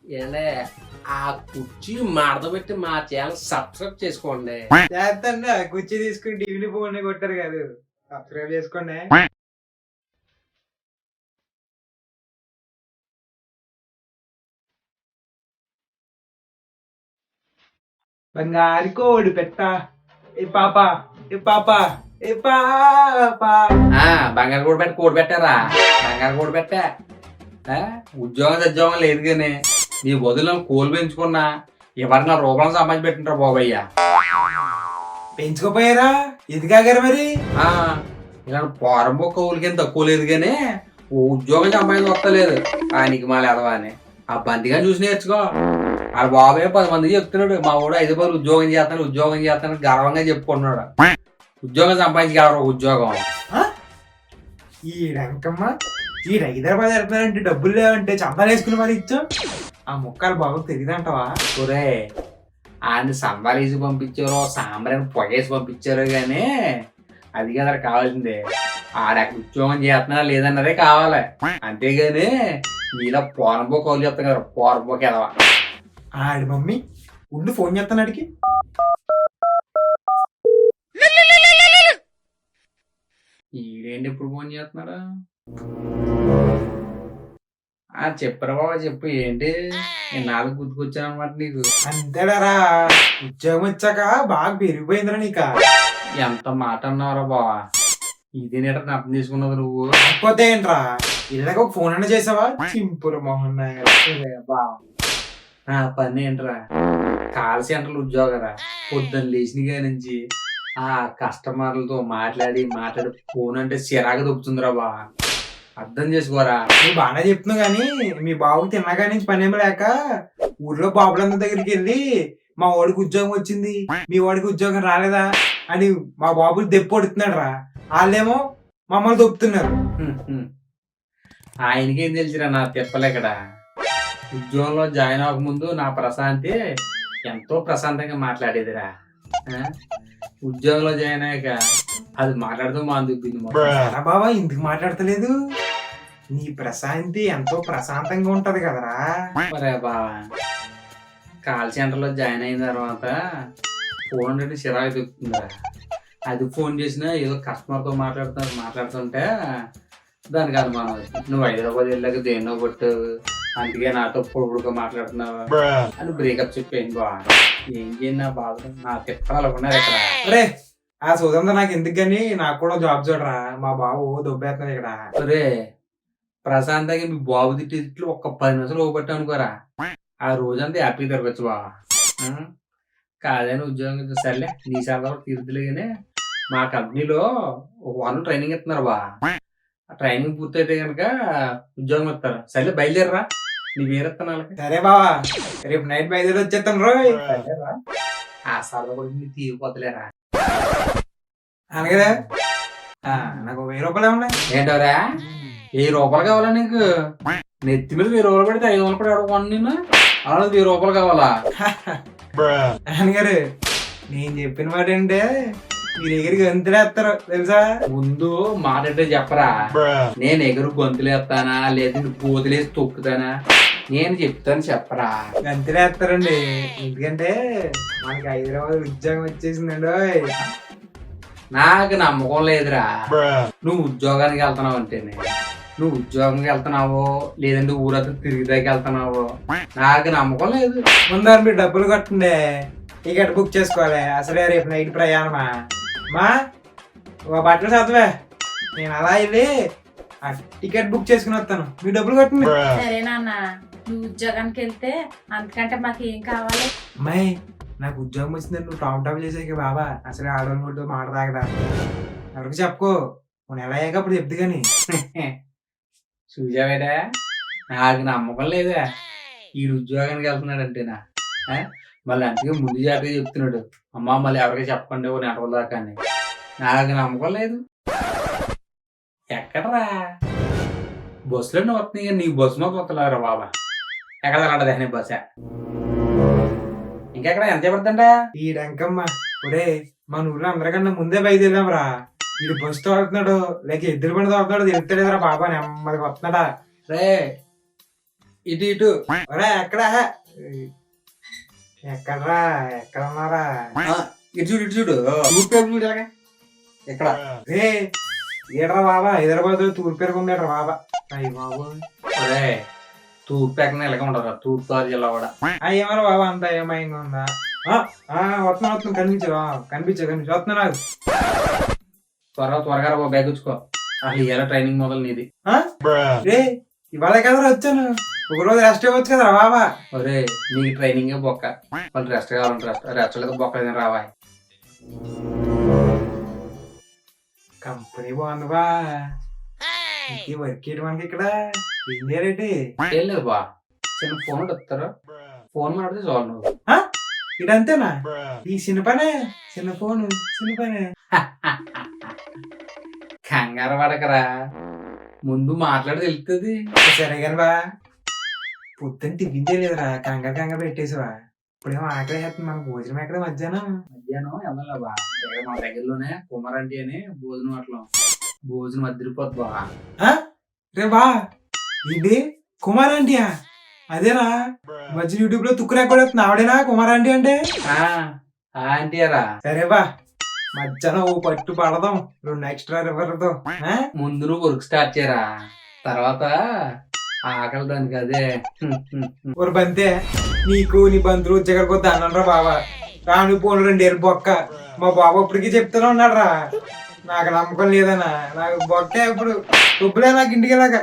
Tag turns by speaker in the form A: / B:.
A: ఏంటే ఆ కుర్చీ పెట్టి మా ఛానల్ సబ్స్క్రైబ్ చేసుకోండి.
B: చేస్తండి కుర్చీ తీసుకుని టీవీని ఫోన్ కొట్టారు కాదు, సబ్స్క్రైబ్ చేసుకోండి. బంగారు కోడి పెట్ట ఏ పాప ఏ పాప ఏ పాప.
A: బంగారు కోడి పెట్టారా? బంగారు కోడి పెట్టా. ఉద్యోగం లేదు కానీ నీ బదులు కోళ్ళు పెంచుకున్నా ఎవరన్నా రూపాయలు సంపాదించి పెట్టింటారు బాబయ్య.
B: పెంచుకోపోయారా? ఎదిగాగారు మరి.
A: ఇలా పోరంబో కౌలుకి తక్కువ లేదు కానీ ఉద్యోగం సంపాదించి వస్తలేదు ఆయనకి మళ్ళీ ఎదవా అని. ఆ బంతిగా చూసి నేర్చుకో. ఆ బాబే 10 మందికి చెప్తున్నాడు, మా వాడు 5 రూపాయలు ఉద్యోగం చేస్తాను గర్వంగా చెప్పుకుంటున్నాడు. ఉద్యోగం సంపాదించగలరు ఉద్యోగం.
B: ఈడంకమ్మ ఈ హైదరాబాద్ వెళ్తున్నారంటే డబ్బులు లేవంటే చందాలు వేసుకుని మరి ఇచ్చా. ఆ ముక్కలు బాబు తెలియదంటవా?
A: ఒరే ఆయన సంబాలేసి పంపించారో సాంబ్రాన్ని పొగేసి పంపించారో కానీ అది కదా కావాల్సిందే. ఆడక్కడ ఉద్యోగం చేస్తున్నా లేదన్నదే కావాలి, అంతేగాని నీలా పోరంబో కౌలు చెప్తాను కదా పోరంబోకి ఎదవా.
B: ఆడి మమ్మీ ఉండి ఫోన్ చేస్తాను అడిగి.
A: ఈడేంటి ఇప్పుడు ఫోన్ చేస్తున్నారా? చెప్పరా బాబా చెప్పు, ఏంటి నాలుగు గుర్తుకొచ్చాను అనమాట నీకు.
B: అంతేడారా, ఉద్యోగం వచ్చాక బాగా పెరిగిపోయిందిరా నీక.
A: ఎంత మాట అన్నావురా బావా, ఇది నేట అర్థం తీసుకున్నావు నువ్వు.
B: కాకపోతే ఏంట్రా ఇళ్ళకి ఒక ఫోన్ అన్న చేసావా? చింపురు మోహన్
A: బావా నా పని ఏంట్రా, కాల్ సెంటర్లు ఉద్యోగరా. పొద్దున్న లేచిన నుంచి ఆ కస్టమర్లతో మాట్లాడి ఫోన్ అంటే చిరాకు దొక్కుతుందిరా బా. అర్థం చేసుకోరా.
B: నువ్వు బాగానే చెప్తున్నావు కానీ మీ బాబుకి తిన్నాగా నుంచి పని ఏమి లేక ఊర్లో బాబులందరి దగ్గరికి వెళ్ళి మా వాడికి ఉద్యోగం వచ్చింది, మీ వాడికి ఉద్యోగం రాలేదా అని మా బాబుని దెప్పొడుతున్నాడు రా. వాళ్ళేమో మమ్మల్ని దొప్పుతున్నారు.
A: ఆయనకేం తెలిసిరా నా తిప్పలేకడ. ఉద్యోగంలో జాయిన్ అవ్వకముందు నా ప్రశాంతి ఎంతో ప్రశాంతంగా మాట్లాడేదిరా. ఉద్యోగంలో జాయిన్ అయ్యాక అది మాట్లాడుతూ మా దుబ్బింది.
B: బాబా ఎందుకు మాట్లాడతలేదు? నీ ప్రశాంతి ఎంతో ప్రశాంతంగా ఉంటది కదరా.
A: మరే బావా కాల్ సెంటర్లో జాయిన్ అయిన తర్వాత ఫోన్ అంటే చిరాకు దొక్కుతుందిరా. అది ఫోన్ చేసినా ఏదో కస్టమర్తో మాట్లాడుతుంటే దానికి అనుమానం వచ్చింది. నువ్వు హైదరాబాద్ వెళ్ళాక దేన్నో కొట్టావు, అందుకే నాతో పొడుగుడుగా మాట్లాడుతున్నావు అని బ్రేకప్ చెప్పేయండి బా. ఏం చేయండి నా బాధ, నా తిప్పాలనుకున్నారు ఇక్కడ.
B: అరే ఆ సోదంతా నాకు ఎందుకు గాని నాకు కూడా జాబ్ చూడరా. మా బాబు దొబ్బేస్తున్నాడు ఇక్కడ.
A: అరే ప్రశాంతంగా మీ బాబు తిట్లు ఒక్క 10 నిమిషాలు ఓపెట్టు అనుకోరా, ఆ రోజంతా హ్యాపీ తిరగచ్చు బా. కాదని ఉద్యోగం సర్లే నీ సరదా తీరుతులే కానీ మా కంపెనీలో 1 వారం ట్రైనింగ్ ఇస్తున్నారు బా. ఆ ట్రైనింగ్ పూర్తయితే కనుక ఉద్యోగం ఇస్తారు. సర్లే బయలుదేరరా, నీ వేరేస్తాను వాళ్ళకి.
B: సరే బావా రేపు నైట్ బయలుదేరి వచ్చేస్తాను రోయ్.
A: ఆ సరదా కూడా నీ తీరిపోతలేరా.
B: అనగదా నాకు 1000 రూపాయలు ఏమన్నా?
A: ఏంటోరా 1000 రూపాయలు కావాలా నీకు? నెత్తి మీద 1000 రూపాయలు పెడితే 500 కూడా అడగను నిన్ను. అలా 1000 రూపాయలు కావాలా?
B: అనగారు నేను చెప్పిన మాట అంటే మీ దగ్గరికి గంతులేస్తారు తెలుసా.
A: ముందు మాట అంటే చెప్పరా. నేను ఎగురు గొంతులేస్తానా లేదా పోతులేసి తొక్కుతానా? నేను చెప్తాను చెప్పరా.
B: గంతులేస్తారండి, ఎందుకంటే మనకి హైదరాబాద్ ఉద్యోగం వచ్చేసిందండి.
A: నాకు నమ్మకం లేదురా. నువ్వు ఉద్యోగానికి వెళ్తున్నావు అంటేనే, నువ్వు ఉద్యోగంకి వెళ్తున్నావో లేదంటే ఊరంతా తిరిగిదాకి వెళ్తున్నావో నాకు నమ్మకం లేదు.
B: ముందర మీరు డబ్బులు కట్టండి, టికెట్ బుక్ చేసుకోవాలి. అసలే రేపు నైట్ ప్రయాణమా మా బట్టలు చదవే. నేను అలా వెళ్ళి ఆ టికెట్ బుక్ చేసుకుని వస్తాను, మీ డబ్బులు కట్టండి.
C: సరే నాన్న, నువ్వు ఉద్యోగానికి వెళ్తే అంతకంటే మాకు ఏం కావాలి?
B: అమ్మాయి నాకు ఉద్యోగం వచ్చిందని నువ్వు టాప్ టాప్ చేసాక బాబా అసలే ఆడవాళ్ళ కూడా మాట తాగదా. ఎవరికి చెప్పుకో, నువ్వు ఎలా అయ్యాక అప్పుడు చెప్తే గాని.
A: చూసావేడా నాకు నమ్మకం లేదా ఈ ఉద్యోగానికి వెళ్తున్నాడంటేనా. మళ్ళీ అందుకే ముందు జాగ్రత్తగా చెప్తున్నాడు, అమ్మ మళ్ళీ ఎవరికి చెప్పండి ఓ నెల దాకా అని. నాకు నమ్మకం లేదు. ఎక్కడరా బస్సులో వస్తున్నాయి కానీ నీ బస్సు మాకు వస్తలేరా బాబా. ఎక్కడ అలాంటిది బస్స ఇంకెక్కడ ఎంత పడుతుందా?
B: ఈ డంకమ్మ ఒరే మన ఊర్లో అందరికన్నా ముందే బయలుదేరాం రా. వీడు బస్సు తోడుతున్నాడు లేక ఎద్దులు బండి తోడుతున్నాడు తెలుస్తలేదురా బాబా. నెమ్మదిగా వస్తున్నాడా
A: రే ఇటు ఇటు
B: ఒరే ఎక్కడ ఎక్కడ్రా ఎక్కడ ఉన్నారా
A: ఇటు చూడు ఇటు చూడు టూత్ పేపర్ చూడు ఎలాగా ఇక్కడ
B: రే ఏడ్రా బాబా హైదరాబాద్ లో తూర్పు పెరుగుండేట్రా బాబా అయ్యి బాబు
A: అరే టూత్ పేపర్ ఇలాగ ఉండదు టూత్ కార్ జిల్లా కూడా
B: ఏమరా బాబా అంత ఏమైంది ఉందా వస్తున్నా కనిపించు వస్తున్నా నాకు
A: త్వరగా రా బ్యాగ్ వచ్చుకో అసలు ఇవాళ ట్రైనింగ్ మొదలు నీది
B: రే ఇవాళ కదరా వచ్చాను ఒక రోజు రెస్ట్ ఇవ్వచ్చు కదరా బాబా
A: ఒరే నీకు ట్రైనింగ్ బొక్క వాళ్ళు రెస్ట్ కావాలంటే రెస్ట్ లేదు బొక్క ఏదైనా రావా
B: కంపెనీ బాగుంది బా వర్క్ ఏంటి మనకి ఇక్కడ ఏం చేయాలంటే
A: ఏం లేదు బా చిన్న ఫోన్ వస్తారు ఫోన్ మాట్లాడితే చాలు నువ్వు
B: ఇదంతేనా ఈ చిన్న పనే చిన్న పనే
A: కంగారు పడకరా ముందు మాట్లాడి తెలుస్తుంది
B: సరే కానీ బా పొద్దున్న టిఫిన్ చేయలేదురా కంగారు పెట్టేసావా ఇప్పుడేమో ఆకలి వేస్తుంది మన భోజనం ఎక్కడ మధ్యాహ్నం
A: వెళ్ళాలి బా మా దగ్గరలోనే కుమారంటి అని భోజనం అట్లా భోజనం అదిరిపోద్ది బా
B: రే బా ఇది కుమార్ ఆంటీయా అదేనా మధ్య యూట్యూబ్ లో తుక్కు రేపడుతుంది ఆవిడేనా కుమార్ ఆంటీ అంటే
A: ఆంటీయరా
B: సరే బా మధ్యాహ్నం ఓ పట్టు పడదాం 2 ఎక్స్ట్రా రివర్తో
A: ముందు నువ్వు వర్క్ స్టార్ట్ చేయరా తర్వాత ఆకలి దానికి అదే
B: ఒక బంతే నీకు నీ బంధువులు జగరిపోతే అన్నరా బాబా రాను పోను 2 ఏళ్ళు బొక్క మా బాబు ఇప్పటికీ చెప్తూనే ఉన్నాడు రా నాకు నమ్మకం లేదన్నా నాకు బొక్క ఇప్పుడు డబ్బులే నాకు ఇంటికి వెళ్ళాక